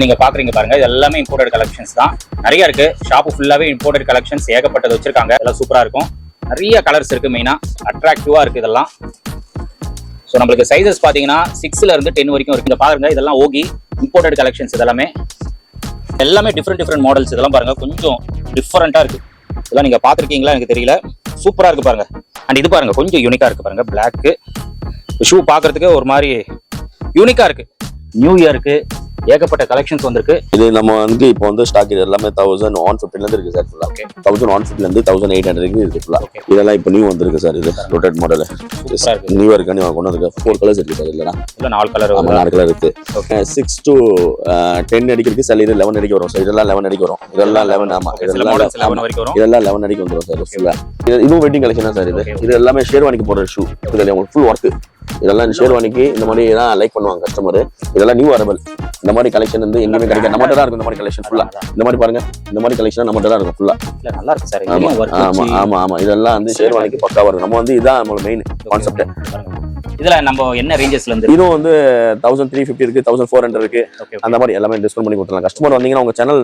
நீங்க பாக்குறீங்க பாருங்க, இது எல்லாமே இம்போர்ட்டட் கலெக்ஷன்ஸ் தான். நிறைய இருக்கு. ஷாப் ஃபுல்லாவே இம்போர்ட்டட் கலெக்ஷன்ஸ் ஏகப்பட்டது வச்சிருக்காங்க. இதெல்லாம் சூப்பரா இருக்கும். நிறைய கலர்ஸ் இருக்கு. மெயினா அட்ராக்டிவா இருக்கு இதெல்லாம். ஸோ நம்மளுக்கு சைஸஸ் பாத்தீங்கன்னா 6ல இருந்து 10 வரைக்கும் இருக்கு. இங்க பாருங்க, இதெல்லாம் ஓகி இம்போர்ட்டட் கலெக்ஷன்ஸ். இதெல்லாமே டிஃப்ரெண்ட் மாடல்ஸ். இதெல்லாம் பாருங்க, கொஞ்சம் டிஃபரெண்டா இருக்கு. இதெல்லாம் நீங்க பாத்திருக்கீங்களா எனக்கு தெரியல. சூப்பரா இருக்கு பாருங்க. அண்ட் இது பாருங்க, கொஞ்சம் யூனிக்கா இருக்கு பாருங்க. பிளாக் ஷூ பாக்குறதுக்கு ஒரு மாதிரி யூனிக்கா இருக்கு. நியூ இயருக்கு ஏகப்பட்ட கலெக்ஷன்ஸ் வந்திருக்கு. இது நம்ம வந்து இப்போ வந்து ஸ்டாக் இது எல்லாமே 1150 இருந்து இருக்கு சார். ஃபுல்லா 1150 இருந்து 1800 இருக்கு ஃபுல்லா. இதெல்லாம் இப்போ நியூ வந்திருக்கு சார். இது ரொட்டேட் மாடல் நியூ இயர்க்கு நீ கொண்டு வந்திருக்க 4 கலர்ஸ் இருக்கு சார். இல்லனா இல்ல 4 கலர். ஆமா 4 கலர் இருக்கு. 6 to 10 அடிக்கு சார். இது 11 அடிக்கு வரும் சார். இதெல்லாம் 11 அடிக்கு வரும். இதெல்லாம் 11. ஆமா இதெல்லாம் 11 வரைக்கும் வரும். இதெல்லாம் 11 அடிக்கு வந்துரும் சார் ஃபுல்லா. இது வெட்டிங் கலெக்ஷன் தான் சார். இது எல்லாமே ஷேர்வானிக்கு போடுற ஷூ. இதுல உங்களுக்கு ஃபுல் வர்க். இதெல்லாம் ஷேர்வானிக்கு இந்த மாதிரி தான் லைக் பண்ணுவாங்க கஸ்டமர். இதெல்லாம் நியூ அரைவல். இந்த மாதிரி கலெக்ஷன் வந்து எங்கேயுமே கிடைக்காது. நம்மகிட்ட தான் இருக்கும் இந்த மாதிரி கலெக்ஷன் ஃபுல்லா. இந்த மாதிரி பாருங்க, இந்த மாதிரி கலெக்ஷன் நம்மகிட்ட தான் இருக்கும் ஃபுல்லா. நல்லா இருக்கு சார். ஆமா இதெல்லாம் வந்து ஷேர்வானிக்கு பக்காவா இருக்கும். நம்ம வந்து இதான் நம்மளோட மெயின் கான்செப்ட். இதுல நம்ம என்ன ரேஞ்சஸ்ல இருந்து? இதுவும் வந்து 1350 இருக்கு, 1400 இருக்கு. அந்த மாதிரி எல்லாமே டிஸ்கவுண்ட் பண்ணி கொடுத்துடலாம். கஸ்டமர் வந்தீங்கன்னா உங்க சேனல்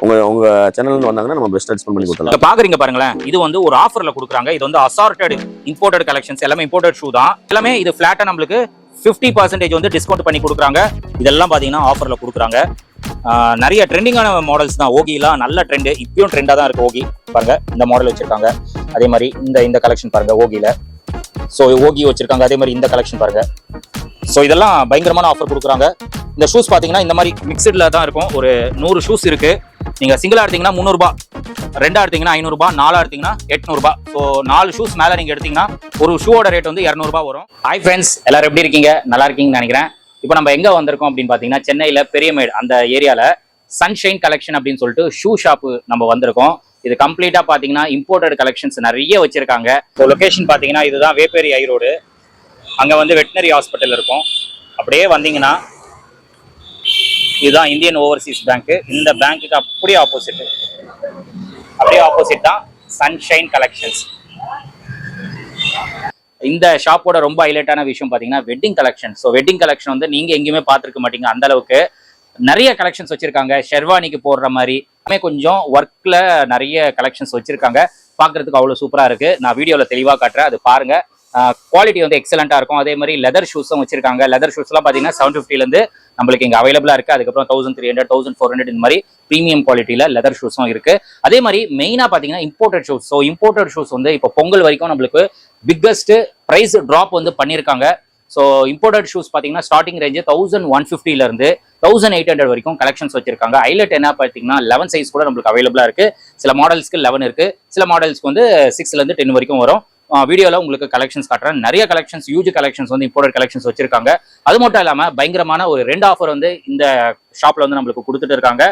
உங்க சேனல்ல வந்தாங்கன்னா நம்ம பெஸ்ட் டிஸ்கவுண்ட் பண்ணி கொடுத்துடலாம். பாக்குறீங்க பாருங்களேன், இது வந்து ஒரு ஆஃபர்ல கொடுக்குறாங்க. இது வந்து அசார்ட்டட் இம்போர்ட்டட் கலெக்ஷன்ஸ். எல்லாமே இம்போர்ட்டட் ஷூ தான். எல்லாமே இது ஃபிளாட்டா நம்மளுக்கு 50% வந்து டிஸ்கவுண்ட் பண்ணி கொடுக்குறாங்க. இதெல்லாம் பாத்தீங்கன்னா ஆஃபர்ல கொடுக்குறாங்க. நிறைய ட்ரெண்டிங்கான மாடல்ஸ் தான். ஓகிலாம் நல்ல ட்ரெண்ட். இப்பயும் ட்ரெண்டா தான் இருக்கு. ஓகி பாருங்க, இந்த மாடல் வச்சிருக்காங்க. அதே மாதிரி இந்த கலெக்ஷன் பாருங்க ஓகில. ஸோ ஓகி வச்சிருக்காங்க. அதே மாதிரி இந்த கலெக்ஷன் பாருங்க. ஸோ இதெல்லாம் பயங்கரமான ஆஃபர் கொடுக்குறாங்க. இந்த ஷூஸ் பாத்தீங்கன்னா இந்த மாதிரி மிக்சட்ல தான் இருக்கும். ஒரு 100 ஷூஸ் இருக்கு. நீங்க சிங்கிளா எடுத்தீங்கன்னா 300 ரூபாய், ரெண்டா எடுத்தீங்கன்னா 500 ரூபாய், 4 எடுத்தீங்கன்னா 800 ரூபாய். ஸோ 4 ஷூஸ் மேல நீங்க எடுத்தீங்கன்னா ஒரு ஷூவோட ரேட் வந்து 200 ரூபாய் வரும். ஹாய் ஃப்ரெண்ட்ஸ், எல்லாரும் எப்படி இருக்கீங்க? நல்லா இருக்கீங்கன்னு நினைக்கிறேன். இப்போ நம்ம எங்க வந்திருக்கோம் அப்படின்னு பாத்தீங்கன்னா, சென்னையில பெரியமேடு அந்த ஏரியால சன்ஷைன் கலெக்ஷன் அப்படின்னு சொல்லிட்டு ஷூ ஷாப் நம்ம வந்திருக்கோம். இது கம்ப்ளீட்டா பாத்தீங்கன்னா இம்போர்ட்டட் கலெக்ஷன்ஸ் நிறைய வச்சிருக்காங்க. ஸோ லொகேஷன் பாத்தீங்கன்னா இதுதான் வேப்பேரி ஐ ரோடு. அங்க வந்து வெட்டினரி ஹாஸ்பிட்டல் இருக்கும். அப்படியே வந்தீங்கன்னா இதுதான் இந்தியன் ஓவர்சீஸ் பேங்க். இந்த பேங்க்குக்கு அப்படியே ஆப்போசிட் தான் சன்ஷைன் கலெக்ஷன்ஸ். இந்த ஷாப்போட ரொம்ப ஹைலைட்டான விஷயம் பாத்தீங்கன்னா wedding collection. So wedding collection வந்து நீங்க எங்கேயுமே பார்த்துருக்க மாட்டீங்க. அந்த அளவுக்கு நிறைய கலெக்ஷன்ஸ் வச்சிருக்காங்க. ஷெர்வானிக்கு போடுற மாதிரி கொஞ்சம் ஒர்க்ல நிறைய கலெக்ஷன்ஸ் வச்சிருக்காங்க. பாக்குறதுக்கு அவ்வளவு சூப்பரா இருக்கு. நான் வீடியோல தெளிவா காட்டுறேன், அது பாருங்க. குவாலிட்டி வந்து எக்ஸலண்டா இருக்கும். அதே மாதிரி லெதர் ஷூஸும் வச்சிருக்காங்க. லெதர் ஷூஸ்லாம் பாத்தீங்கன்னா 750 இருந்து நம்மளுக்கு இங்க அவைலபிளா இருக்கு. அதுக்கப்புறம் 1300, 1400 இந்த மாதிரி பிரீமியம் குவாலிட்டியில லெதர் ஷூஸும் இருக்கு. அதே மாதிரி மெயினா பாத்தீங்கன்னா imported shoes. So imported shoes வந்து இப்போ பொங்கல் வரைக்கும் நம்மளுக்கு பிக்கஸ்ட் பிரைஸ் டிராப் வந்து பண்ணியிருக்காங்க. ஸோ இம்போர்ட்டட் ஷூஸ் பாத்தீங்கன்னா ஸ்டார்டிங் ரேஞ்சு 1150 இருந்து 1800 வரைக்கும் கலெக்ஷன்ஸ் வச்சிருக்காங்க. ஹைலைட் என்ன பாத்தீங்கன்னா 11 சைஸ் கூட நம்மளுக்கு அவைலபிளா இருக்கு. சில மாடல்ஸ்க்கு 11 இருக்கு, சில மாடல்ஸ்க்கு வந்து 6ல இருந்து 10 வரைக்கும் வரும். வீடியோல உங்களுக்கு கலெக்ஷன்ஸ் காட்டுறேன். நிறைய கலெக்ஷன்ஸ், ஹியூஜ் கலெக்ஷன்ஸ் வந்து இம்போர்ட்டட் கலெக்ஷன்ஸ் வச்சிருக்காங்க. அது மட்டும் இல்லாம பயங்கரமான ஒரு 2 ஆஃபர் வந்து இந்த ஷாப்ல வந்து நம்மளுக்கு கொடுத்துட்டு இருக்காங்க.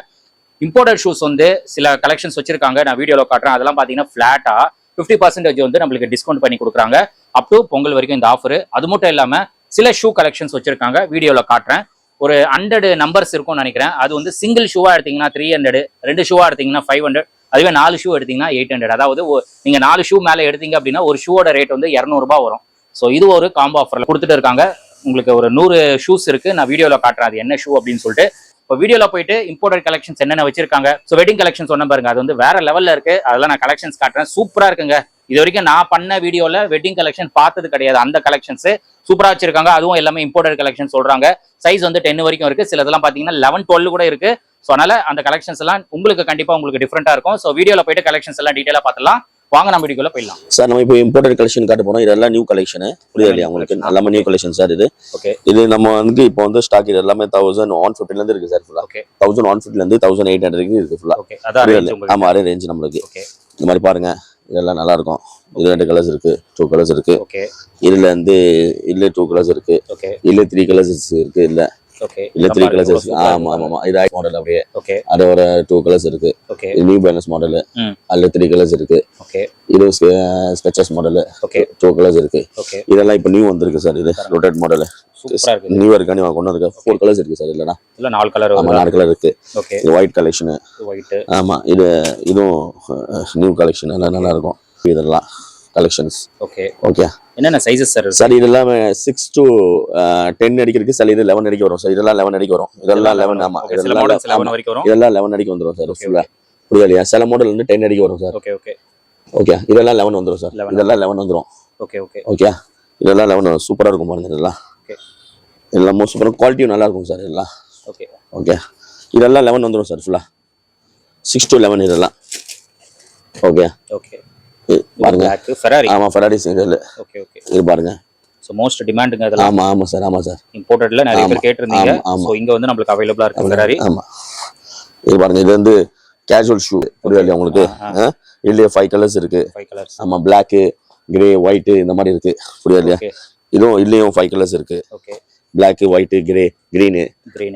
இம்போர்ட்டட் ஷூஸ் வந்து சில கலெக்ஷன்ஸ் வச்சிருக்காங்க. நான் வீடியோல காட்டுறேன். அதெல்லாம் பாத்தீங்கன்னா ஃபிளாட்டா 50% வந்து நம்மளுக்கு டிஸ்கவுண்ட் பண்ணி கொடுக்குறாங்க. அப் டு பொங்கல் வரைக்கும் இந்த ஆஃபர். அது மட்டும் இல்லாம சில ஷூ கலெக்ஷன்ஸ் வச்சிருக்காங்க. வீடியோல காட்டுறேன். ஒரு 100 நம்பர்ஸ் இருக்கும்னு நினைக்கிறேன். அது வந்து சிங்கிள் ஷூவா எடுத்தீங்கன்னா 300, 2 ஷூவா எடுத்தீங்கன்னா 500, அதுவே 4 ஷூ எடுத்தீங்கன்னா 800. அதாவது நீங்க 4 ஷூ மேல எடுத்தீங்க அப்படின்னா ஒரு ஷூவோட ரேட் வந்து 200 ரூபாய் வரும். ஸோ இது ஒரு காம்போ ஆஃபர்ல கொடுத்துட்டு இருக்காங்க. உங்களுக்கு ஒரு 100 ஷூஸ் இருக்கு. நான் வீடியோல காட்டுறேன் அது என்ன ஷூ அப்படின்னு சொல்லிட்டு. இப்போ வீடியோல போயிட்டு இம்போர்ட்டட் கலெக்ஷன்ஸ் என்னென்ன வச்சிருக்காங்க. ஸோ வெட்டிங் கலெக்ஷன்ஸ் சொன்ன பாருங்க, அது வந்து வேற லெவல்ல இருக்கு. அதெல்லாம் நான் கலெக்ஷன்ஸ் காட்டுறேன். சூப்பரா இருக்குங்க. இது வரைக்கும் நான் பண்ண வீடியோல வெட்டிங் கலெக்ஷன் பார்த்தது கிடையாது. அந்த கலெக்ஷன்ஸ் சூப்பரா வச்சிருக்காங்க. அதுவும் எல்லாமே இம்போர்ட்டட் கலெக்ஷன் சொல்றாங்க. சைஸ் வந்து 10 வரைக்கும் இருக்கு. சிலதெல்லாம் பாத்தீங்கன்னா 11, 12 கூட இருக்கு. ஸோ அதனால அந்த கலெக்ஷன்ஸ் எல்லாம் உங்களுக்கு கண்டிப்பா உங்களுக்கு டிஃப்ரெண்டா இருக்கும். ஸோ வீடியோல போயிட்டு கலெக்ஷன்ஸ் எல்லாம் டீடைலா பார்த்துலாம். வாங்க நம்ம வீடியோல போயிடலாம். சார் நம்ம இப்போ இம்போர்ட்டட் கலெக்ஷன் காட்ட போறோம். இதெல்லாம் நியூ கலெக்ஷன். புரியுது இல்லையா உங்களுக்கு? எல்லாமே நியூ கலெக்ஷன் சார். இது நம்ம வந்து இப்போ வந்து ஸ்டாக் இது எல்லாமே 1150 இருந்து இருக்கு சார். ஃபுல்லா 1150 இருந்து 1800 இருக்கு ஃபுல்லா. ஆமா, அதே ரேஞ்ச் நம்மளுக்கு. இந்த மாதிரி பாருங்க, இதெல்லாம் நல்லா இருக்கும். இது 2 கலர்ஸ் இருக்கு, 2 கலர்ஸ் இருக்கு. இதுல வந்து இல்ல 2 கலர்ஸ் இருக்கு, இல்ல 3 கலர்ஸ் இருக்கு. இல்ல 3 கலர்ஸ் இருக்கு. ஆமா இது ஐ மாடல் அப்படியே. அது ஒரு 2 கலர்ஸ் இருக்கு. இது நியூ பேலன்ஸ் மாடல். அதுல 3 கலர்ஸ் இருக்கு. இது ஸ்கெச்சஸ் மாடல். 2 கலர்ஸ் இருக்கு. இதெல்லாம் இப்போ நியூ வந்திருக்கு சார். இது ரொட்டேட் மாடல். நியூ இயர்க்கு நீ கொண்டு வந்திருக்க 4 கலர்ஸ் இருக்கு சார். இல்லனா 4 கலர். ஆமா 4 கலர் இருக்கு. இது ஒயிட் கலெக்ஷன். ஆமா இதுவும் நியூ கலெக்ஷன். நல்லா இருக்கும். இதெல்லாம் கலெக்ஷன்ஸ். Okay okay. என்னென்ன சைஸஸ் சார்? சார் இது எல்லாமே 6 to 10 அடிக்கு இருக்கு சார். இது 11 அடிக்கு வரும் சார். இதெல்லாம் 11 அடிக்கு வரும். இதெல்லாம் 11. ஆமா, இதெல்லாம் 11 வரைக்கும் வரும். இதெல்லாம் 11 அடிக்கு வந்துரும் சார் ஃபுல்லா. புரியலையா? சில மாடல் வந்து 10 அடிக்கு வரும் சார். Okay okay okay. இதெல்லாம் 11 வந்துரும் சார். இதெல்லாம் 11 வந்துரும். Okay okay okay. இதெல்லாம் 11 சூப்பரா இருக்கும் பாருங்க. இதெல்லாம் ஓகே. எல்லாமே சூப்பரா, குவாலிட்டியும் நல்லா இருக்கும் சார் இதெல்லாம். Okay okay. இதெல்லாம் 11 வந்துரும் சார் ஃபுல்லா. 6 to 11 இதெல்லாம். Okay okay. பாருங்க. ஃபெராரி. ஆமா, ஃபெராரி சிங்கிள். Okay okay. இது பாருங்க. சோ மோஸ்ட் டிமாண்டுங்க அதெல்லாம். ஆமா ஆமா சார். ஆமா சார். இம்போர்ட்டட்ல நிறைய பேர் கேட்டிருந்தீங்க. சோ இங்க வந்து நமக்கு அவேலபிளா இருக்கு ஃபெராரி. ஆமா. இது பாருங்க. இது வந்து கேஷுவல் ஷூ. புரியலையா உங்களுக்கு? இதுலயே 5 கலர்ஸ் இருக்கு. 5 கலர்ஸ். ஆமா, Black, Grey, White இந்த மாதிரி இருக்கு. புரியலையா? இதுவும் இதுலயும் 5 கலர்ஸ் இருக்கு. Okay. Black, White, Grey, Green.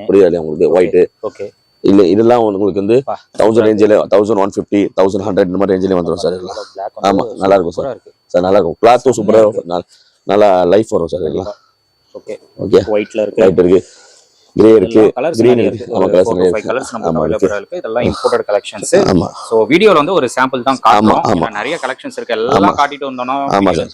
புரியலையா உங்களுக்கு? White. ஓகே. இல்ல இதெல்லாம் உங்களுக்கு வந்து 1000 ரேஞ்சில 1150 1100 இந்த மாதிரி ரேஞ்சில வந்துரும் சார் இதெல்லாம். ஆமா, நல்லா இருக்கும் சார். சார் நல்லா இருக்கும். கிளாத்தும் சூப்பரா நல்லா லைஃப் வரும் சார் இதெல்லாம். Okay okay. ஒயிட்ல இருக்கு. ஒயிட் இருக்கு. கிரே இருக்கு. கிரீன் இருக்கு. ஆமா, கலர்ஸ் நம்ம அவேலபிளா இருக்கு. இதெல்லாம் இம்போர்ட்டட் கலெக்ஷன்ஸ். ஆமா. சோ வீடியோல வந்து ஒரு சாம்பிள் தான் காட்டுறோம். நிறைய கலெக்ஷன்ஸ் இருக்கு. எல்லாம் காட்டிட்டு வந்தோம்னா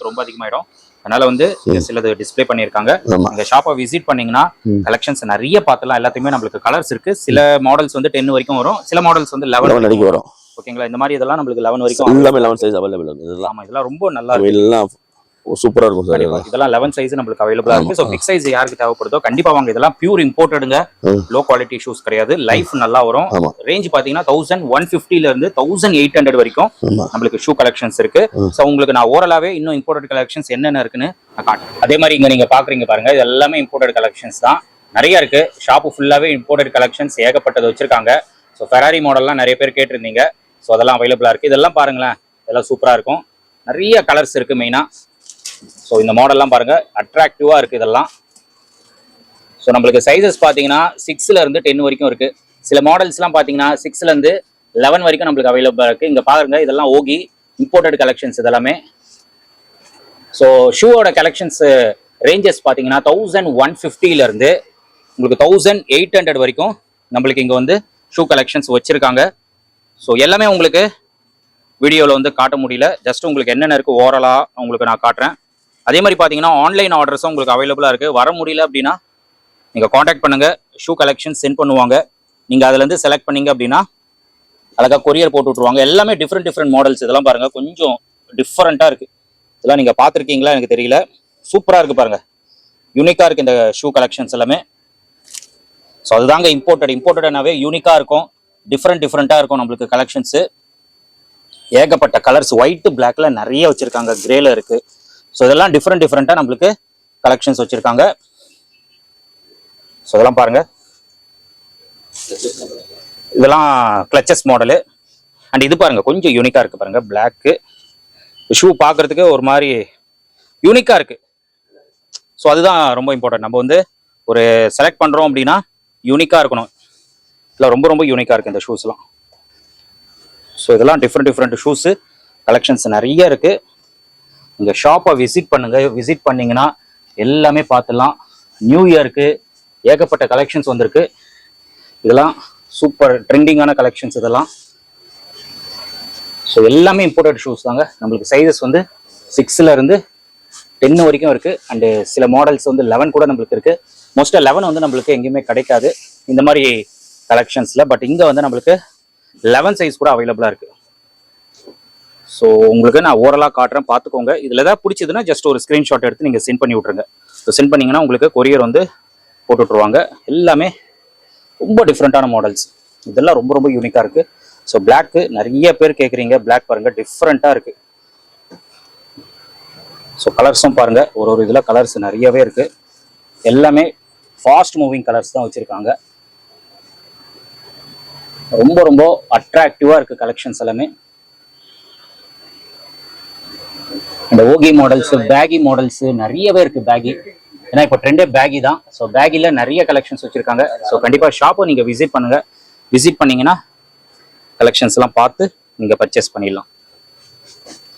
ரொம்ப அதிகமாயிடும். அதனால வந்து சிலது டிஸ்ப்ளே பண்ணிருக்காங்க. நீங்க ஷாப்பை விசிட் பண்ணீங்கன்னா கலெக்ஷன்ஸ் நிறைய பார்த்தலாம். எல்லாத்தையுமே நம்மளுக்கு கலர்ஸ் இருக்கு. சில மாடல்ஸ் வந்து 10 வரைக்கும் வரும். சில மாடல்ஸ் வந்து 11 வரைக்கும் வரும். ஓகேங்களா? இந்த மாதிரி இதெல்லாம் நம்மளுக்கு 11 வரைக்கும் எல்லாமே 11 சைஸ் அவேலபிள் இருக்கு. இதெல்லாம் ஆமா, இதெல்லாம் ரொம்ப நல்லா இருக்கு. எல்லாம் சூப்பரா இருக்கும் சார். இதெல்லாம் 11 சைஸ் நம்மளுக்கு அவேலபிளா இருக்கு. சோ பிக் சைஸ் யாருக்கு தேவைப்படுதோ கண்டிப்பா வாங்க. இதெல்லாம் பியூர் இம்போர்ட்டடுங்க. லோ குவாலிட்டி ஷூஸ் கிடையாது. லைஃப் நல்லா வரும். ரேஞ்ச் பாத்தீங்கன்னா 1150 ல இருந்து 1800 வரைக்கும் நம்மளுக்கு ஷூ கலெக்ஷன்ஸ் இருக்கு. சோ உங்களுக்கு நான் ஓரலாவே இன்னும் இம்போர்ட்டட் கலெக்ஷன்ஸ் என்னென்ன இருக்குன்னு நான் காட்டுறேன். அதே மாதிரி இங்க நீங்க பாக்குறீங்க பாருங்க. இது எல்லாமே இம்போர்ட்டட் கலெக்ஷன்ஸ் தான். நிறைய இருக்கு. ஷாப் ஃபுல்லாவே இம்போர்ட்டட் கலெக்ஷன்ஸ் ஏகப்பட்டது வச்சிருக்காங்க. சோ ஃபெராரி மாடல்லாம் நிறைய பேர் கேட்டிருந்தீங்க. சோ அதெல்லாம் அவைலபிளா இருக்கு. இதெல்லாம் பாருங்களேன். இதெல்லாம் சூப்பரா இருக்கும். நிறைய கலர்ஸ் இருக்கு மெயினா. ஸோ இந்த மாடல்லாம் பாருங்க, அட்ராக்டிவா இருக்கு இதெல்லாம். ஸோ நம்மளுக்கு சைஸஸ் பார்த்தீங்கன்னா 6ல இருந்து 10 வரைக்கும் இருக்கு. சில மாடல்ஸ்லாம் பார்த்தீங்கன்னா 6ல இருந்து 11 வரைக்கும் நம்மளுக்கு அவைலபிளா இருக்கு. இங்க பாருங்க, இதெல்லாம் ஓகி இம்போர்ட்டட் கலெக்ஷன்ஸ் இதெல்லாமே. ஸோ ஷூவோட கலெக்ஷன்ஸ் ரேஞ்சஸ் பார்த்தீங்கன்னா 1150ல இருந்து உங்களுக்கு 1800 வரைக்கும் நம்மளுக்கு இங்க வந்து ஷூ கலெக்ஷன்ஸ் வச்சிருக்காங்க. ஸோ எல்லாமே உங்களுக்கு வீடியோவில் வந்து காட்ட முடியல. ஜஸ்ட் உங்களுக்கு என்னென்ன இருக்கு ஓரலா உங்களுக்கு நான் காட்டுறேன். அதே மாதிரி பார்த்தீங்கன்னா ஆன்லைன் ஆர்டர்ஸும் உங்களுக்கு அவைலபிளா இருக்கு. வர முடியல அப்படின்னா நீங்க காண்டாக்ட் பண்ணுங்க. ஷூ கலெக்ஷன் சென்ட் பண்ணுவாங்க. நீங்க அதுல இருந்து செலக்ட் பண்ணீங்க அப்படின்னா அழகா கொரியர் போட்டு விட்டுருவாங்க. எல்லாமே டிஃப்ரெண்ட் மாடல்ஸ். இதெல்லாம் பாருங்க, கொஞ்சம் டிஃப்ரெண்டா இருக்கு. இதெல்லாம் நீங்க பாத்திருக்கீங்களா எனக்கு தெரியல. சூப்பரா இருக்கு பாருங்க. யூனிக்கா இருக்கு இந்த ஷூ கலெக்ஷன்ஸ் எல்லாமே. ஸோ அதுதாங்க இம்போர்ட்டட்னாவே யூனிக்கா இருக்கும். டிஃப்ரெண்டா இருக்கும் நம்மளுக்கு கலெக்ஷன்ஸ். ஏகப்பட்ட கலர்ஸ். ஒயிட் பிளாக்ல நிறைய வச்சிருக்காங்க. கிரேல இருக்கு. ஸோ இதெல்லாம் டிஃப்ரெண்டா நம்மளுக்கு கலெக்ஷன்ஸ் வச்சிருக்காங்க. ஸோ இதெல்லாம் பாருங்க. இதெல்லாம் கிளச்சஸ் மாடலு. அண்ட் இது பாருங்க, கொஞ்சம் யூனிக்கா இருக்கு பாருங்க. பிளாக்கு ஷூ பார்க்கறதுக்கு ஒரு மாதிரி யூனிக்கா இருக்கு. ஸோ அதுதான் ரொம்ப இம்பார்ட்டன்ட். நம்ம வந்து ஒரு செலக்ட் பண்றோம் அப்படின்னா யூனிக்கா இருக்கணும். இல்லை ரொம்ப யூனிக்கா இருக்கு இந்த ஷூஸ்லாம். ஸோ இதெல்லாம் டிஃப்ரெண்ட் ஷூஸ் கலெக்ஷன்ஸ் நிறைய இருக்கு. இந்த ஷாப்பை விசிட் பண்ணுங்க. விசிட் பண்ணீங்கன்னா எல்லாமே பார்த்துடலாம். நியூ இயருக்கு ஏகப்பட்ட கலெக்ஷன்ஸ் வந்திருக்கு. இதெல்லாம் சூப்பர் ட்ரெண்டிங்கான கலெக்ஷன்ஸ் இதெல்லாம். ஸோ எல்லாமே இம்போர்ட்டட் ஷூஸ் தாங்க. நம்மளுக்கு சைஸஸ் வந்து 6ல இருந்து 10 வரைக்கும் இருக்கு. அண்டு சில மாடல்ஸ் வந்து 11 கூட நம்மளுக்கு இருக்கு. மோஸ்டா 11 வந்து நம்மளுக்கு எங்கேயுமே கிடைக்காது இந்த மாதிரி கலெக்ஷன்ஸ்ல. பட் இங்க வந்து நம்மளுக்கு 11 சைஸ் கூட அவைலபிளா இருக்கு. ஸோ உங்களுக்கு நான் ஓரலா காட்டுறேன், பார்த்துக்கோங்க. இதுல ஏதாவது பிடிச்சதுன்னா ஜஸ்ட் ஒரு ஸ்கிரீன்ஷாட் எடுத்து நீங்க சென்ட் பண்ணி விட்டுருங்க. ஸோ சென்ட் பண்ணீங்கன்னா உங்களுக்கு கொரியர் வந்து போட்டு விட்டுருவாங்க. எல்லாமே ரொம்ப டிஃப்ரெண்டான மாடல்ஸ். இதெல்லாம் ரொம்ப யூனிக்கா இருக்கு. ஸோ பிளாக் நிறைய பேர் கேட்குறீங்க. பிளாக் பாருங்க, டிஃப்ரெண்டா இருக்கு. ஸோ கலர்ஸும் பாருங்க, ஒரு இதில் கலர்ஸ் நிறையவே இருக்கு. எல்லாமே ஃபாஸ்ட் மூவிங் கலர்ஸ் தான் வச்சிருக்காங்க. ரொம்ப அட்ராக்டிவா இருக்கு கலெக்ஷன்ஸ் எல்லாமே. இந்த ஓகி மாடல்ஸ், பேகி மாடல்ஸ் நிறையவே இருக்கு. பேகி ஏன்னா இப்போ ட்ரெண்டே பேகி தான். ஸோ பேகில நிறைய கலெக்ஷன்ஸ் வச்சிருக்காங்க. ஸோ கண்டிப்பா ஷாப்பை நீங்க விசிட் பண்ணுங்க. விசிட் பண்ணீங்கன்னா கலெக்ஷன்ஸ் எல்லாம் பார்த்து நீங்க பர்ச்சேஸ் பண்ணிடலாம்.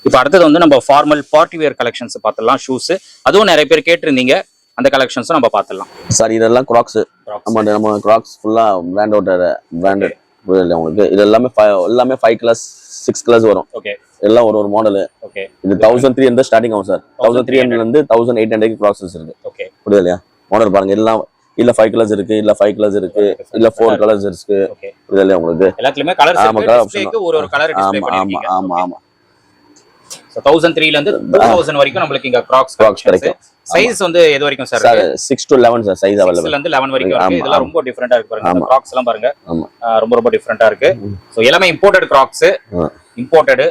இப்போ அடுத்தது வந்து நம்ம ஃபார்மல் பார்ட்டி வேர் கலெக்ஷன்ஸ் பார்த்துடலாம். ஷூஸ் அதுவும் நிறைய பேர் கேட்டிருந்தீங்க. அந்த கலெக்ஷன்ஸும் நம்ம பார்த்துடலாம். சார் இதெல்லாம் கிராக்ஸ். நம்ம கிராக்ஸ் ஃபுல்லா பிராண்டட் புரியல உங்களுக்கு. இது எல்லாமே எல்லாமே 5 கிளாஸ் 6 கிளாஸ் வரும். ஓகே, எல்லாம் ஒரு மாடல். ஓகே. இது 1300 ஸ்டார்டிங் ஆகும் சார். 1300 இருந்து 1800 ப்ராசஸ் இருக்கு. ஓகே, புரியலையா? மாடல் பாருங்க. எல்லாம் இல்ல 5 கலர்ஸ் இருக்கு, இல்ல 5 கலர்ஸ் இருக்கு, இல்ல 4 கலர்ஸ் இருக்கு. புரியலையா உங்களுக்கு? எல்லாத்துலயுமே கலர்ஸ் இருக்கு. டிஸ்ப்ளேக்கு ஒரு கலர் டிஸ்ப்ளே பண்ணிருக்கீங்க. ஆமா ஆமா. சோ 1003 ல இருந்து 2000 வரைக்கும் நமக்கு இங்க கிராக்ஸ் கிடைக்கும். சைஸ் வந்து எது வரைக்கும் sir? 6 to 11 sir size available. 6 ல இருந்து 11 வரைக்கும் இருக்கு. இதெல்லாம் ரொம்ப டிஃபரண்டா இருக்கு பாருங்க. இந்த கிராக்ஸ் எல்லாம் பாருங்க. ரொம்ப டிஃபரண்டா இருக்கு. சோ எல்லாமே இம்போர்ட்டட் கிராக்ஸ். இம்போர்ட்டட்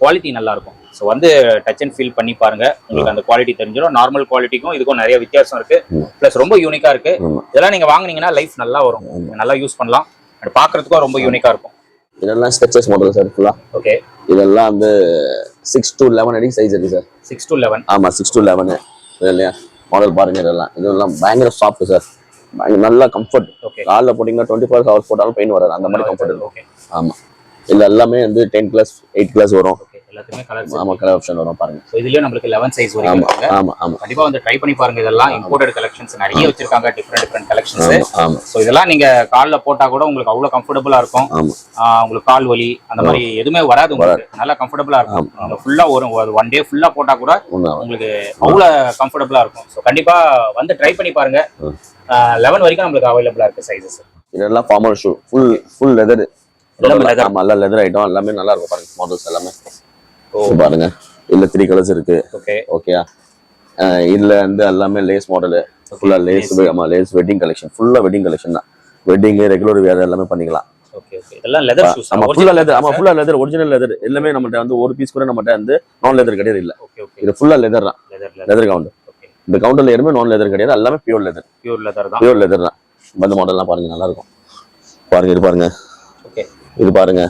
குவாலிட்டி நல்லா இருக்கும். சோ வந்து டச் அண்ட் ஃபீல் பண்ணி பாருங்க. உங்களுக்கு அந்த குவாலிட்டி தெரிஞ்சிடும். நார்மல் குவாலிட்டிக்கும் இதுக்கும் நிறைய வித்தியாசம் இருக்கு. பிளஸ் ரொம்ப யூனிக்கா இருக்கு. இதெல்லாம் நீங்க வாங்குனீங்கன்னா லைஃப் நல்லா வரும். நல்லா யூஸ் பண்ணலாம். அது பார்க்கிறதுக்கும் ரொம்ப யூனிக்கா இருக்கும். இதெல்லாம் ஸ்கெச்சஸ் மாடல் சார் ஃபுல்லா. ஓகே. இதெல்லாம் வந்து 6 to 11 அடி சைஸ் இருக்கு சார். 6 to 11. ஆமா 6 to 11. இல்லையா? மாடல் பாருங்க. இதெல்லாம் பயங்கர சாஃப்ட் சார். நல்லா கம்ஃபர்ட். கால்ல போட்டீங்கன்னா 24 hours போட்டாலும் பெயின் வராது. அந்த மாதிரி கம்ஃபர்ட் இருக்கும். ஆமா. இல்ல எல்லாமே வந்து 10 கிளாஸ் 8 கிளாஸ் வரும். எல்லாத்துமே கலர்ஸ். ஆமா கலர் ஆப்ஷன் வரும் பாருங்க. சோ இதுலயே நமக்கு 11 சைஸ் வரைக்கும் இருக்கு. ஆமா ஆமா. கண்டிப்பா வந்து ட்ரை பண்ணி பாருங்க. இதெல்லாம் இம்போர்ட்டட் கலெக்ஷன்ஸ் நிறைய வச்சிருக்காங்க. Different collections. ஆமா. சோ இதெல்லாம் நீங்க கால்ல போட்டா கூட உங்களுக்கு அவ்வளவு கம்ஃபர்ட்டபிளா இருக்கும். ஆமா. உங்களுக்கு கால் வலி அந்த மாதிரி எதுவுமே வராது உங்களுக்கு. நல்லா கம்ஃபர்ட்டபிளா இருக்கும். நீங்க ஃபுல்லா ஒரு 1 டே ஃபுல்லா போட்டா கூட உங்களுக்கு அவ்வளவு கம்ஃபர்ட்டபிளா இருக்கும். சோ கண்டிப்பா வந்து ட்ரை பண்ணி பாருங்க. 11 வரைக்கும் நமக்கு அவைலபிளா இருக்கு சைஸஸ். இதெல்லாம் ஃபார்மல் ஷூ. Full leather. ஆமா எல்லாம் லெதர் ஐட்டம் எல்லாமே நல்லா இருக்கும் பாருங்க. மாடல்ஸ் எல்லாமே பாருங்க. இல்ல 3 கலர்ஸ் இருக்கு. ஓகே ஓகேயா? இல்ல வந்து எல்லாமே லேஸ் மாடல். ஃபுல்லா லேஸ். ஆமா லேஸ் வெட்டிங் கலெக்ஷன். ஃபுல்லா வெட்டிங் கலெக்ஷன் தான். வெட்டிங் ரெகுலர் வேர் எல்லாமே பண்ணிக்கலாம். Okay okay. இதெல்லாம் லெதர் ஷூஸ். ஆமா ஃபுல்லா லெதர். ஆமா ஃபுல்லா லெதர். Original leather. எல்லாமே நம்மட்ட வந்து ஒரு பீஸ் கூட நம்மட்ட வந்து நான் லெதர் கிடையாது இல்ல. Okay okay. இது ஃபுல்லா லெதர் தான். Leather counter. ஓகே. இந்த கவுண்டர்ல எதுமே நான் லெதர் கிடையாது. எல்லாமே பியூர் லெதர். பியூர் லெதர் தான். இந்த மாடல்லாம் பாருங்க நல்லா இருக்கும். பாருங்க இது பாருங்க. ஓகே. இது பாருங்க.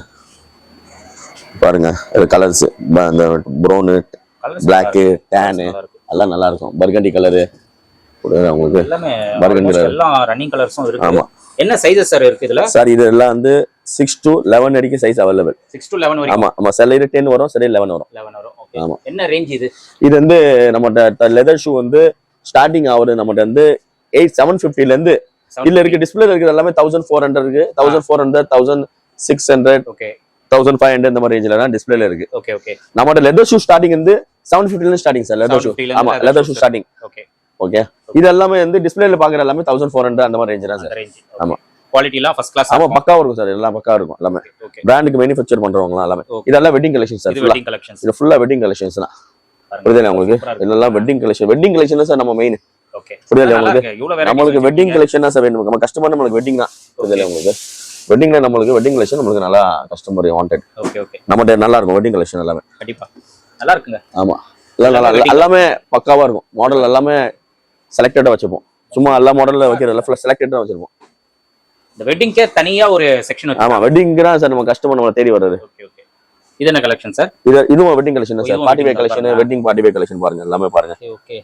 இது கலர்ஸ் அந்த ப்ரௌன், பிளாக், டேன் எல்லாம் நல்லா இருக்கும். பர்கண்டி கலர் உங்களுக்கு. எல்லாமே பர்கண்டி கலர். எல்லாம் ரன்னிங் கலர்ஸும் இருக்கு. ஆமா. என்ன சைஸஸ் சார் இருக்கு இதுல? சார் இது எல்லாம் வந்து 6 to 11 வரைக்கும் சைஸ் அவேலபிள். 6 to 11 வரைக்கும். ஆமா ஆமா. சில 10 வரும், சில 11 வரும். 11 வரும். ஓகே. ஆமா. என்ன ரேஞ்ச் இது? இது வந்து நம்மட்ட லெதர் ஷூ வந்து ஸ்டார்டிங் ஆகுது நம்மட்ட வந்து 750 ல இருந்து. இல்ல இருக்கு டிஸ்ப்ளேல இருக்கு எல்லாமே 1400 இருக்கு. 1400, 1600. ஓகே. 1500 இந்த மாதிரி ரேஞ்சில தான் டிஸ்ப்ளேல இருக்கு. Okay okay. நம்மட்ட லெதர் ஷூ ஸ்டார்டிங் வந்து 750 ல இருந்து ஸ்டார்டிங் சார் லெதர் ஷூ. ஆமா leather shoe starting. Okay okay. இது எல்லாமே வந்து டிஸ்ப்ளேல பாக்குற எல்லாமே 1400 அந்த மாதிரி ரேஞ்ச் தான் சார். ஆமா. குவாலிட்டி எல்லாம் ஃபர்ஸ்ட் கிளாஸ். ஆமா பக்காவா இருக்கும் சார். எல்லாம் பக்காவா இருக்கும் எல்லாமே. பிராண்டுக்கு மேனுஃபேக்சர் பண்றவங்க எல்லாமே. இதெல்லாம் wedding collection sir. Wedding collections. இது ஃபுல்லா வெட்டிங் கலெக்ஷன்ஸ் தான். புரியுதா உங்களுக்கு? இதெல்லாம் wedding collection. Wedding collection sir நம்ம மெயின். ஓகே. புரியுதா உங்களுக்கு? நம்மளுக்கு வெட்டிங் கலெக்ஷன் தான் சார் வேணும். நம்ம கஸ்டமர் நம்மளுக்கு வெட்டிங் தான். புரியுதா உங்களுக்கு? வெட்டிங்ல நம்மளுக்கு வெட்டிங் கலெக்ஷன் நம்மளுக்கு நல்லா கஸ்டமர் வாண்டட். Okay okay. நம்மட்ட நல்லா இருக்கும் வெட்டிங் கலெக்ஷன் எல்லாமே. கண்டிப்பா நல்லா இருக்குங்க. ஆமா எல்லாமே பக்காவா இருக்கும். மாடல் எல்லாமே செலக்டடா வச்சிருப்போம். சும்மா எல்லா மாடல்ல வைக்கிறதுல ஃபுல்லா செலக்டடா வச்சிருப்போம். இந்த வெட்டிங்க்கே தனியா ஒரு செக்ஷன் வச்சிருக்கோம். ஆமா வெட்டிங்க்கு தான் சார் நம்ம கஸ்டமர் நம்மள தேடி வர்றது. Okay okay. இது என்ன கலெக்ஷன் சார்? இதுவும் wedding collection sir. Party wear collection, wedding party wear collection பாருங்க எல்லாமே பாருங்க. ஓகே.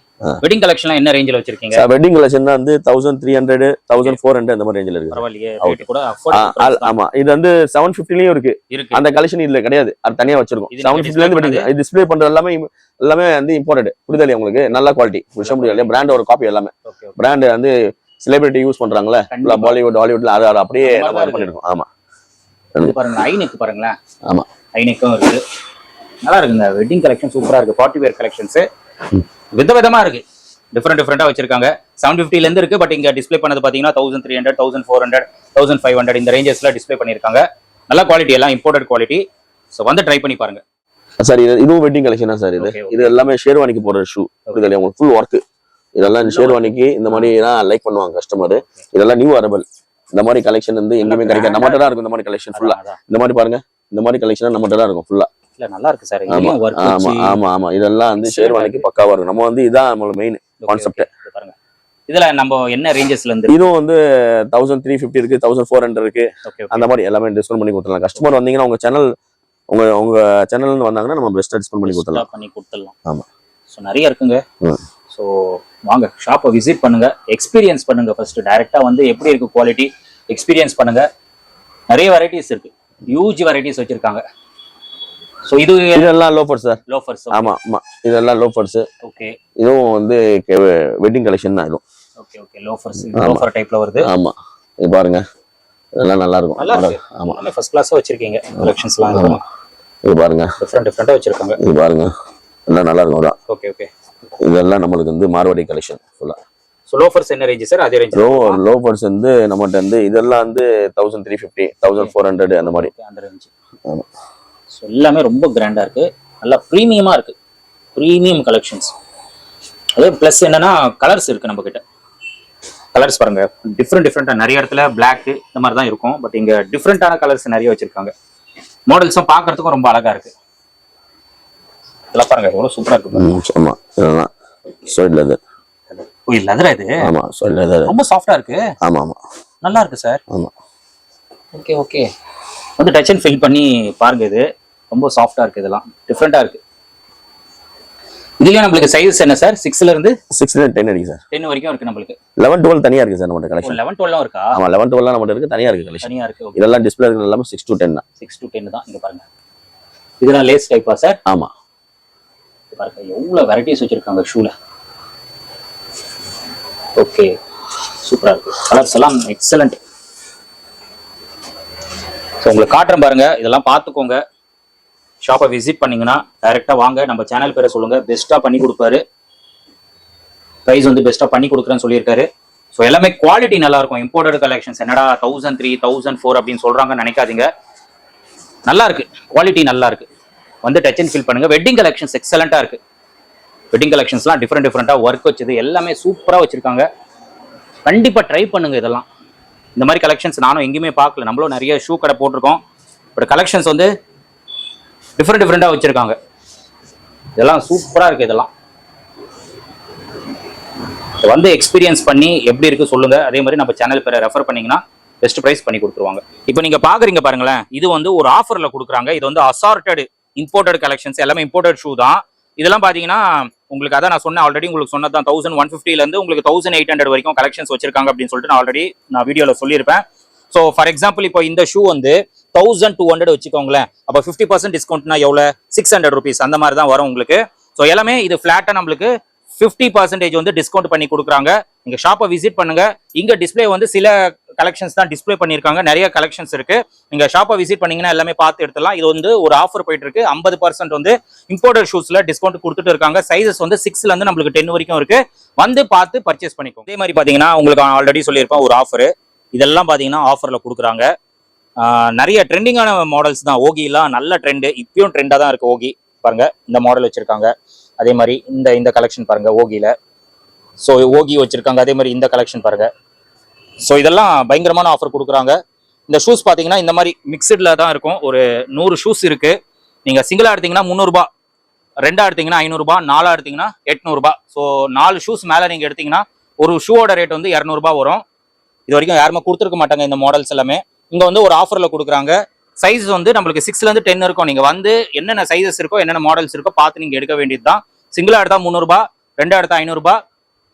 வெட்டிங் கலெக்ஷன்லாம் என்ன ரேஞ்சில வச்சிருக்கீங்க? சார் வெட்டிங் கலெக்ஷன் தான் வந்து 1300, 1400 இந்த மாதிரி ரேஞ்சில இருக்கு. பரவாயில்லையே. ரேட் கூட அஃபோர்டபிள். ஆமா இது வந்து 750 லயும் இருக்கு. அந்த கலெக்ஷன் இல்ல கிடையாது. அது தனியா வச்சிருக்கோம். 750 ல இருந்து வெட்டிங் டிஸ்ப்ளே பண்ற எல்லாமே வந்து இம்போர்ட்டட். புரியுதா உங்களுக்கு? நல்ல குவாலிட்டி. விஷய முடியல. பிராண்ட் ஒரு காப்பி எல்லாமே. பிராண்ட் வந்து செலிபிரிட்டி யூஸ் பண்றாங்களே. பாலிவுட், ஹாலிவுட்ல அது அப்படியே நம்ம பண்ணிருக்கோம். ஆமா. இது பாருங்க ஐநெக் பாருங்களேன். ஆமா ஐநெக்கும் இருக்கு. நல்லா இருக்கு. இந்த வெட்டிங் கலெக்ஷன் சூப்பரா இருக்கு. பார்ட்டி வேர் கலெக்ஷன்ஸ் விதவிதமா இருக்கு. டிஃபரெண்டா வச்சிருக்காங்க. 750 ல இருந்து இருக்கு. பட் இங்க டிஸ்ப்ளே பண்ணது பாத்தீங்கன்னா 1300, 1400, 1500 இந்த ரேஞ்சஸ்ல டிஸ்ப்ளே பண்ணிருக்காங்க. நல்ல குவாலிட்டி. எல்லாம் இம்போர்ட்டட் குவாலிட்டி. சோ வந்து ட்ரை பண்ணி பாருங்க சார். இதுவும் வெட்டிங் கலெக்ஷன் தான் சார். இது எல்லாமே ஷேர்வானிக்கு போடுற ஷூ. புரியுதா உங்களுக்கு? Full work. இதெல்லாம் ஷேர்வானிக்கு இந்த மாதிரி தான் லைக் பண்ணுவாங்க கஸ்டமர். இதெல்லாம் நியூ அரபல். இந்த மாதிரி கலெக்ஷன் வந்து எங்கேயுமே கிடைக்காது. நம்மகிட்ட தான் இருக்கும் இந்த மாதிரி கலெக்ஷன் ஃபுல்லா. இந்த மாதிரி பாருங்க. இந்த மாதிரி கலெக்ஷன் நம்மகிட்ட தான் இருக்கும் ஃபுல்லா. இல்ல நல்லா இருக்கு சார். ஆமா ஆமா இதெல்லாம் வந்து ஷேர்வானிக்கு பக்காவா இருக்கும். நம்ம வந்து இதான் நம்மளோட மெயின் கான்செப்ட். பாருங்க இதுல நம்ம என்ன ரேஞ்சஸ்ல இருந்து? இதுவும் வந்து 1350 இருக்கு, 1400 இருக்கு. அந்த மாதிரி எல்லாமே டிஸ்கவுண்ட் பண்ணி கொடுத்துடலாம். கஸ்டமர் வந்தீங்கன்னா உங்க சேனல்ல வந்தாங்கன்னா நம்ம பெஸ்டா டிஸ்கவுண்ட் பண்ணி கொடுத்துடலாம். ஆமா. சோ நிறைய இருக்குங்க. சோ வாங்க ஷாப்பை விசிட் பண்ணுங்க. எக்ஸ்பீரியன்ஸ் பண்ணுங்க. ஃபர்ஸ்ட் டைரக்டா வந்து எப்படி இருக்கு குவாலிட்டி எக்ஸ்பீரியன்ஸ் பண்ணுங்க. நிறைய வெரைட்டிஸ் இருக்கு. ஹியூஜ் வெரைட்டிஸ் வச்சிருக்காங்க. சோ இதெல்லாம் லோஃபர்ஸ் சார். லோஃபர்ஸ். ஆமா ஆமா இதெல்லாம் லோஃபர்ஸ். ஓகே. இதுவும் வந்து வெட்டிங் கலெக்ஷன் தான் இதுவும். Okay okay. லோஃபர்ஸ் லோஃபர் டைப்ல வருது. ஆமா இது பாருங்க. இதெல்லாம் நல்லா இருக்கும். நல்லா இருக்கு. ஆமா, ஃபர்ஸ்ட் கிளாஸா வச்சிருக்கீங்க கலெக்ஷன்ஸ்லாம். ஆமா, இது பாருங்க, டிஃபரெண்டா வச்சிருக்காங்க. இது பாருங்க, எல்லாம் நல்லா இருக்கும். அதான் ஓகே ஓகே. இதெல்லாம் நம்மளுக்கு வந்து மார்வாடி கலெக்ஷன் ஃபுல்லா. சோ லோஃபர்ஸ் என்ன ரேஞ்ச் சார்? அதே ரேஞ்ச். லோஃபர்ஸ் வந்து நம்மகிட்ட வந்து இதெல்லாம் வந்து 1350, 1400 அந்த மாதிரி அந்த ரேஞ்ச். ஆமா. சோ எல்லாமே ரொம்ப கிராண்டா இருக்கு, நல்லா பிரீமியமா இருக்கு, பிரீமியம் கலெக்ஷன்ஸ். அதே பிளஸ் என்னன்னா கலர்ஸ் இருக்கு நம்ம கிட்ட. கலர்ஸ் பாருங்க, டிஃப்ரெண்டா நிறைய இடத்துல பிளாக் இந்த மாதிரி தான் இருக்கும், பட் இங்க டிஃப்ரெண்டான கலர்ஸ் நிறைய வச்சிருக்காங்க. மாடல்ஸும் பார்க்கறதுக்கும் ரொம்ப அழகா இருக்கு. இதெல்லாம் பாருங்க எவ்வளவு சூப்பரா இருக்கு. ஆமா, இதெல்லாம் சோல்ட் லெதர். ஓ இது லெதரா? இது ஆமா, சோல்ட் லெதர். ரொம்ப சாஃப்ட்டா இருக்கு. ஆமா ஆமா, நல்லா இருக்கு சார். ஆமா. ஓகே ஓகே, வந்து டச் அண்ட் ஃபீல் பண்ணி பாருங்க. இது ரொம்ப சாஃப்ட்டா இருக்கு, இதெல்லாம் டிஃப்ரெண்டா இருக்கு. இதுலயே நம்மளுக்கு சைஸ் என்ன சார்? 6ல இருந்து 6ல 10 இருக்கு சார். 10 வரைக்கும் இருக்கு நம்மளுக்கு. 11, 12 தனியா இருக்கு சார் நம்ம கலெக்ஷன். 11, 12 இருக்கா? ஆமா, 11, 12 நம்மட்ட இருக்கு, தனியா இருக்கு கலெக்ஷன். தனியா இருக்கு. இதெல்லாம் டிஸ்ப்ளே இருக்கு, எல்லாமே 6 to 10 தான். 6 to 10 தான். இங்க பாருங்க, இதெல்லாம் லேஸ் டைப்பா சார்? ஆமா. பாருங்க எவ்வளவு வெரைட்டிஸ் வச்சிருக்காங்க ஷூல. ஓகே, சூப்பரா இருக்கு. கலர்ஸ் எல்லாம் எக்ஸலென்ட். ஸோ உங்களுக்கு காட்டுறேன் பாருங்க, இதெல்லாம் பார்த்துக்கோங்க. ஷாப்பை விசிட் பண்ணீங்கன்னா டைரக்டா வாங்க, நம்ம சேனல் பேரை சொல்லுங்க, பெஸ்ட்டா பண்ணி கொடுப்பாரு. ப்ரைஸ் வந்து பெஸ்ட்டா பண்ணி கொடுக்குறேன்னு சொல்லியிருக்காரு. ஸோ எல்லாமே குவாலிட்டி நல்லா இருக்கும். இம்போர்ட்டட் கலெக்ஷன்ஸ் என்னடா 1003, 1004 அப்படின்னு சொல்றாங்கன்னு நினைக்காதீங்க. நல்லா இருக்கு, குவாலிட்டி நல்லா இருக்கு. வந்து டச் அண்ட் ஃபீல் பண்ணுங்க. வெட்டிங் கலெக்ஷன்ஸ் எக்ஸலண்டா இருக்கு. வெட்டிங் கலெக்ஷன்ஸ்லாம் டிஃப்ரெண்டா ஒர்க் வச்சது எல்லாமே சூப்பரா வச்சிருக்காங்க. கண்டிப்பா ட்ரை பண்ணுங்க இதெல்லாம். இந்த மாதிரி கலெக்ஷன்ஸ் நானும் எங்கேயுமே பார்க்கல. நம்மளும் நிறைய ஷூ கடை போட்டிருக்கோம், பட் கலெக்ஷன்ஸ் வந்து டிஃப்ரெண்டா வச்சிருக்காங்க. இதெல்லாம் சூப்பரா இருக்கு. இதெல்லாம் வந்து எக்ஸ்பீரியன்ஸ் பண்ணி எப்படி இருக்கு சொல்லுங்க. அதே மாதிரி நம்ம சேனல் பேரை ரெஃபர் பண்ணீங்கன்னா பெஸ்ட் பிரைஸ் பண்ணி கொடுத்துருவாங்க. இப்போ நீங்க பாக்குறீங்க பாருங்களேன், இது வந்து ஒரு ஆஃபர்ல கொடுக்குறாங்க. இது வந்து அசார்ட்டட் இம்போர்ட்டட் கலெக்ஷன்ஸ், எல்லாமே இம்போர்ட்டட் ஷூ தான். இதெல்லாம் பாத்தீங்கன்னா உங்களுக்கு அதான் நான் சொன்னேன் ஆல்ரெடி, உங்களுக்கு சொன்னதான் 1150ல இருந்து உங்களுக்கு 1800 வரைக்கும் கலெக்ஷன்ஸ் வச்சிருக்காங்க அப்படின்னு சொல்லிட்டு நான் ஆல்ரெடி வீடியோல சொல்லியிருப்பேன். ஸோ ஃபார் எக்ஸாம்பிள் இப்போ இந்த ஷூ வந்து 1200 வச்சுக்கோங்களேன். அப்போ 50% டிஸ்கவுண்ட்னா எவ்வளோ? 600 rupees அந்த மாதிரி தான் வரும் உங்களுக்கு. ஸோ எல்லாமே இது ஃபிளாட்டா நம்மளுக்கு 50% வந்து டிஸ்கவுண்ட் பண்ணி கொடுக்குறாங்க. நீங்க ஷாப்பை விசிட் பண்ணுங்க. இங்க டிஸ்பிளே வந்து சில கலெக்ஷன்ஸ் தான் டிஸ்பிளே பண்ணிருக்காங்க, நிறைய கலெக்ஷன்ஸ் இருக்கு. நீங்க ஷாப்பை விசிட் பண்ணீங்கன்னா எல்லாமே பார்த்து எடுத்துலாம். இது வந்து ஒரு ஆஃபர் போயிட்டு இருக்கு. 50% வந்து இம்போர்ட்டட் ஷூஸ்ல டிஸ்கவுண்ட் கொடுத்துட்டு இருக்காங்க. சைஸஸ் வந்து 6ல இருந்து நம்மளுக்கு 10 வரைக்கும் இருக்கு. வந்து பார்த்து பர்ச்சேஸ் பண்ணிக்கோங்க. அதே மாதிரி பாத்தீங்கன்னா உங்களுக்கு ஆல்ரெடி சொல்லியிருப்பேன் ஒரு ஆஃபர். இதெல்லாம் பாத்தீங்கன்னா ஆஃபர்ல கொடுக்குறாங்க. நிறைய ட்ரெண்டிங்கான மாடல்ஸ் தான். ஓகிலாம் நல்ல ட்ரெண்டு, இப்பயும் ட்ரெண்டா தான் இருக்கு. ஓகி பாருங்க, இந்த மாடல் வச்சிருக்காங்க. அதே மாதிரி இந்த கலெக்ஷன் பாருங்க ஓகில. ஸோ ஓகி வச்சிருக்காங்க. அதே மாதிரி இந்த கலெக்ஷன் பாருங்க. ஸோ இதெல்லாம் பயங்கரமான ஆஃபர் கொடுக்குறாங்க. இந்த ஷூஸ் பார்த்தீங்கன்னா இந்த மாதிரி மிக்சடில் தான் இருக்கும். ஒரு 100 ஷூஸ் இருக்கு. நீங்க சிங்கிளா எடுத்தீங்கன்னா 300 ரூபாய், ரெண்டா எடுத்தீங்கன்னா 500 ரூபாய், நாலா எடுத்தீங்கன்னா 800 ரூபாய். ஸோ 4 ஷூஸ் மேல நீங்க எடுத்தீங்கன்னா ஒரு ஷூவோட ரேட் வந்து 200 ரூபாய் வரும். இது வரைக்கும் யாருமே கொடுத்துருக்க மாட்டாங்க இந்த மாடல்ஸ் எல்லாமே. இங்க வந்து ஒரு ஆஃபர்ல கொடுக்குறாங்க. சைஸ் வந்து நம்மளுக்கு 6ல இருந்து 10 இருக்கும். நீங்க வந்து என்னென்ன சைஸஸ் இருக்கோ, என்னென்ன மாடல்ஸ் இருக்கோ பார்த்து நீங்க எடுக்க வேண்டியது தான். சிங்கிளா எடுத்தா 300 ரூபாய், ரெண்டா எடுத்தா 500 ரூபாய்,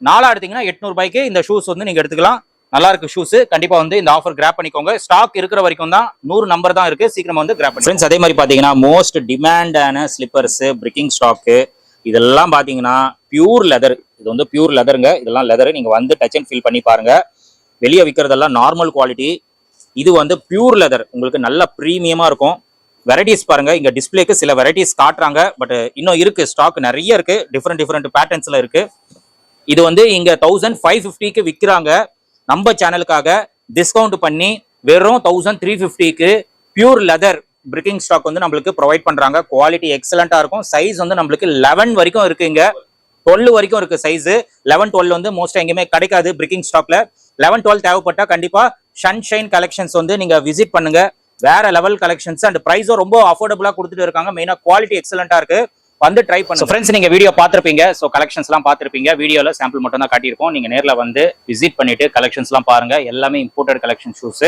நாலா எடுத்தீங்கன்னா 800 ரூபாய்க்கு இந்த ஷூஸ் வந்து நீங்க எடுத்துக்கலாம். நல்லா இருக்கு ஷூஸ். கண்டிப்பா வந்து இந்த ஆஃபர் கிராப் பண்ணிக்கோங்க. ஸ்டாக் இருக்கிற வரைக்கும் தான், 100 நம்பர் தான் இருக்கு. சீக்கிரமா வந்து கிராப் பண்ணி ஃப்ரெண்ட்ஸ். அதே மாதிரி பாத்தீங்கன்னா மோஸ்ட் டிமாண்டான ஸ்லிப்பர்ஸ், பிரிக்கிங் ஸ்டாக்கு, இதெல்லாம் பாத்தீங்கன்னா பியூர் லெதர். இது வந்து பியூர் லெதருங்க. இதெல்லாம் லெதர். நீங்க வந்து டச் அண்ட் ஃபீல் பண்ணி பாருங்க. வெளியே விற்கிறதெல்லாம் நார்மல் குவாலிட்டி. இது வந்து பியூர் லெதர், உங்களுக்கு நல்ல ப்ரீமியமா இருக்கும். வெரைட்டிஸ் பாருங்க, இங்க டிஸ்பிளேக்கு சில வெரைட்டிஸ் காட்டுறாங்க, பட் இன்னும் இருக்கு, ஸ்டாக் நிறைய இருக்கு. டிஃப்ரெண்ட் பேட்டர்ன்ஸ்ல இருக்கு. இது வந்து இங்க 1550க்கு விற்கிறாங்க. நம்ம சேனலுக்காக டிஸ்கவுண்ட் பண்ணி வெறும் 1350க்கு பியூர் லெதர் பிரிக்கிங் ஸ்டாக் வந்து நம்மளுக்கு ப்ரொவைட் பண்றாங்க. குவாலிட்டி எக்ஸலண்டா இருக்கும். சைஸ் வந்து நம்மளுக்கு 11 வரைக்கும் இருக்கு. இங்க 12 வரைக்கும் இருக்கு சைஸ். 11, 12 வந்து மோஸ்டா எங்கேயுமே கிடைக்காது பிரிக்கிங் ஸ்டாக்ல. 11, 12 தேவைப்பட்டா கண்டிப்பா சன்ஷைன் கலெக்ஷன்ஸ் வந்து நீங்க விசிட் பண்ணுங்க. வேற லெவல் கலெக்ஷன்ஸ் அண்ட் பிரைஸும் ரொம்ப அஃபோர்டபுளா கொடுத்துட்டு இருக்காங்க. மெயினா குவாலிட்டி எக்ஸலண்டா இருக்கு. வந்து ட்ரை பண்ணுங்க ஃப்ரெண்ட்ஸ். நீங்க வீடியோ பார்த்திருப்பீங்க. ஸோ கலெக்ஷன்ஸ் எல்லாம் பார்த்திருப்பீங்க. வீடியோல சாம்பிள் மட்டும் தான் காட்டியிருக்கோம். நீங்க நேரில் வந்து விசிட் பண்ணிட்டு கலெக்ஷன்ஸ் எல்லாம் பாருங்க. எல்லாமே இம்போர்ட்டட் கலெக்ஷன் ஷூஸ்.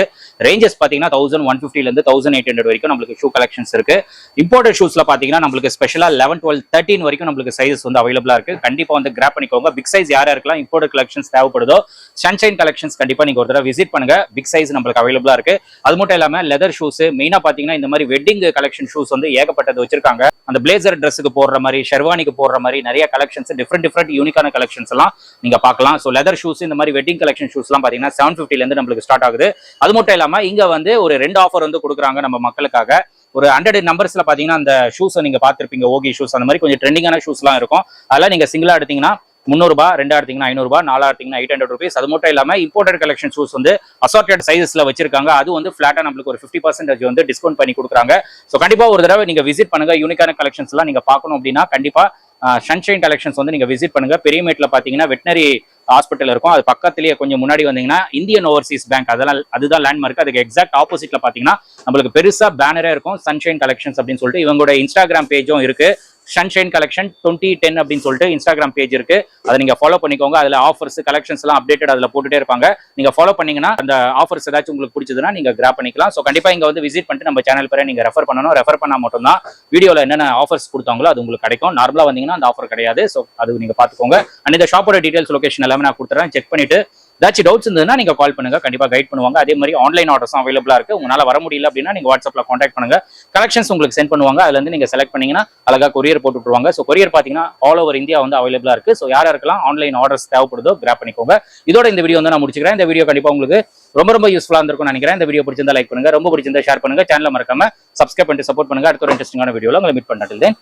ரேஞ்சஸ் பாத்தீங்கன்னா 1150ல இருந்து 1800 வரைக்கும் நம்மளுக்கு ஷூ கலெக்ஷன்ஸ் இருக்கு. இம்போர்ட்டட் ஷூஸ்ல பாத்தீங்கன்னா நம்மளுக்கு ஸ்பெஷலா 11, 12, 13 வரைக்கும் நம்மளுக்கு சைஸஸ் வந்து அவைலபிளா இருக்கு. கண்டிப்பா வந்து கிராப் பண்ணிக்கோங்க. பிக் சைஸ் யாருக்கெல்லாம் இம்போர்ட்டட் கலெக்ஷன்ஸ் தேவைப்படுதோ, சன்ஷைன் கலெக்ஷன்ஸ் கண்டிப்பா நீங்க ஒரு தடவை விசிட் பண்ணுங்க. பிக் சைஸ் நம்மளுக்கு அவைலபிளா இருக்கு. அது மட்டும் இல்லாம லெதர் ஷூஸ், மெயினா பாத்தீங்கன்னா இந்த மாதிரி வெட்டிங் கலெக்ஷன் ஷூஸ் வந்து ஏகப்பட்டது வச்சிருக்காங்க. அந்த பிளேசர் ட்ரெஸ்ஸுக்கு போடுற மாதிரி ஷெர்வானிக்கு போடுற மாதிரி நிறைய கலெக்ஷன்ஸ் டிஃப்ரெண்ட் யூனிக்கான கலெக்ஷன்ஸ் எல்லாம் நீங்க பார்க்கலாம். ஸோ லெதர் ஷூஸ் இந்த மாதிரி வெட்டிங் கலெக்ஷன் ஷூஸ் எல்லாம் பாத்தீங்கன்னா 750 இருந்து நம்மளுக்கு ஸ்டார்ட் ஆகுது. அது மட்டும் இல்லாம இங்க வந்து ஒரு 2 ஆஃபர் வந்து கொடுக்குறாங்க நம்ம மக்களுக்காக. ஒரு 100 நம்பர்ஸ்ல பாத்தீங்கன்னா அந்த ஷூஸ் நீங்க பாத்திருப்பீங்க, ஓகி ஷூஸ் அந்த மாதிரி கொஞ்சம் ட்ரெண்டிங்கான ஷூஸ் எல்லாம் இருக்கும். அதெல்லாம் நீங்க சிங்கிளா எடுத்தீங்கன்னா 300 ரூபாய், 2 எடுத்தீங்கன்னா 500 ரூபாய், 4 எடுத்தீங்கன்னா 800 rupees. அது மட்டும் இல்லாம இம்போர்ட்டட் கலெக்ஷன் ஷூஸ் வந்து அசார்டட் சைஸஸ்ல வச்சிருக்காங்க. அது வந்து ஃபிளாட்டா நம்மளுக்கு ஒரு 50% வந்து டிஸ்கவுண்ட் பண்ணி கொடுக்குறாங்க. ஸோ கண்டிப்பா ஒரு தடவை நீங்க விசிட் பண்ணுங்க. யூனிக்கான கலெக்ஷன்ஸ் எல்லாம் நீங்க பார்க்கணும் அப்படின்னா கண்டிப்பா சன்ஷைன் கலெக்ஷன்ஸ் வந்து நீங்க விசிட் பண்ணுங்க. பெரியமேட்ல பாத்தீங்கன்னா வெட்டினரி ஹாஸ்பிட்டல் இருக்கும். அது பக்கத்துலயே கொஞ்சம் முன்னாடி வந்தீங்கன்னா இந்தியன் ஓவர்சீஸ் பேங்க், அதுதான் லேண்ட்மார்க். அதுக்கு எக்ஸாக்ட் ஆப்போசிட்ல பாத்தீங்கன்னா நம்மளுக்கு பெருசா பேனரே இருக்கும், சன்ஷைன் கலெக்ஷன்ஸ் அப்படின்னு சொல்லிட்டு. இவங்களோட இன்ஸ்டாகிராம் பேஜும் இருக்கு, சன்ஷைன் கலெக்ஷன் 2010 அப்படின்னு சொல்லிட்டு இன்ஸ்டாகிராம் பேஜ் இருக்கு. அதை நீங்க ஃபாலோ பண்ணிக்கோங்க. அதுல ஆஃபர்ஸ் கலெக்ஷன்ஸ் எல்லாம் அப்டேட்டட் அதுல போட்டுட்டே இருப்பாங்க. நீங்க ஃபாலோ பண்ணீங்கன்னா அந்த ஆஃபர்ஸ் ஏதாச்சும் உங்களுக்கு பிடிச்சதுன்னா நீங்க கிராப் பண்ணிக்கலாம். ஸோ கண்டிப்பா இங்க வந்து விசிட் பண்ணிட்டு நம்ம சேனல் பேரை நீங்க ரெஃபர் பண்ணணும். ரெஃபர் பண்ணா மட்டும் தான் வீடியோல என்னென்ன ஆஃபர்ஸ் கொடுத்தாங்களோ அது உங்களுக்கு கிடைக்கும். நார்மலா வந்தீங்கன்னா அந்த ஆஃபர் கிடையாது. ஸோ அது நீங்க பாத்துக்கோங்க. அண்ட் இந்த ஷாப்போட டீடைல்ஸ், லொகேஷன் எல்லாமே நான் கொடுத்துறேன். செக் பண்ணிட்டு ஏதாச்சும் டவுட்ஸ் இருந்ததுன்னா நீங்க கால் பண்ணுங்க, கண்டிப்பா கைட் பண்ணுவாங்க. அதே மாதிரி ஆன்லைன் ஆர்டர்ஸும் அவைலபிளா இருக்கு. உங்களால வர முடியல அப்படின்னா நீங்க வாட்ஸ்அப்ல கான்டாக்ட் பண்ணுங்க. கலெக்ஷன்ஸ் உங்களுக்கு சென்ட் பண்ணுவாங்க. அதுல இருந்து நீங்க செலக்ட் பண்ணீங்கன்னா அழகா கொரியர் போட்டு விட்டுருவாங்க. ஸோ கொரியர் பாத்தீங்கன்னா ஆல் ஓவர் இந்தியா வந்து அவைலபிளா இருக்கு. ஸோ யாருக்கெல்லாம் ஆன்லைன் ஆர்டர்ஸ் தேவைப்படுதோ கிராப் பண்ணிக்கோங்க. இதோட இந்த வீடியோ வந்து நான் முடிச்சுக்கிறேன். இந்த வீடியோ கண்டிப்பா உங்களுக்கு ரொம்ப யூஸ்ஃபுல்லா இருந்திருக்கும்னு நினைக்கிறேன். இந்த வீடியோ பிடிச்சிருந்தா லைக் பண்ணுங்க, ரொம்ப பிடிச்சிருந்தா ஷேர் பண்ணுங்க, சேனலை மறக்காம சப்ஸ்கிரைப் பண்ணிட்டு சப்போர்ட் பண்ணுங்க. அடுத்த ஒரு இன்ட்ரெஸ்டிங்கான வீடியோல உங்களை மீட் பண்ண.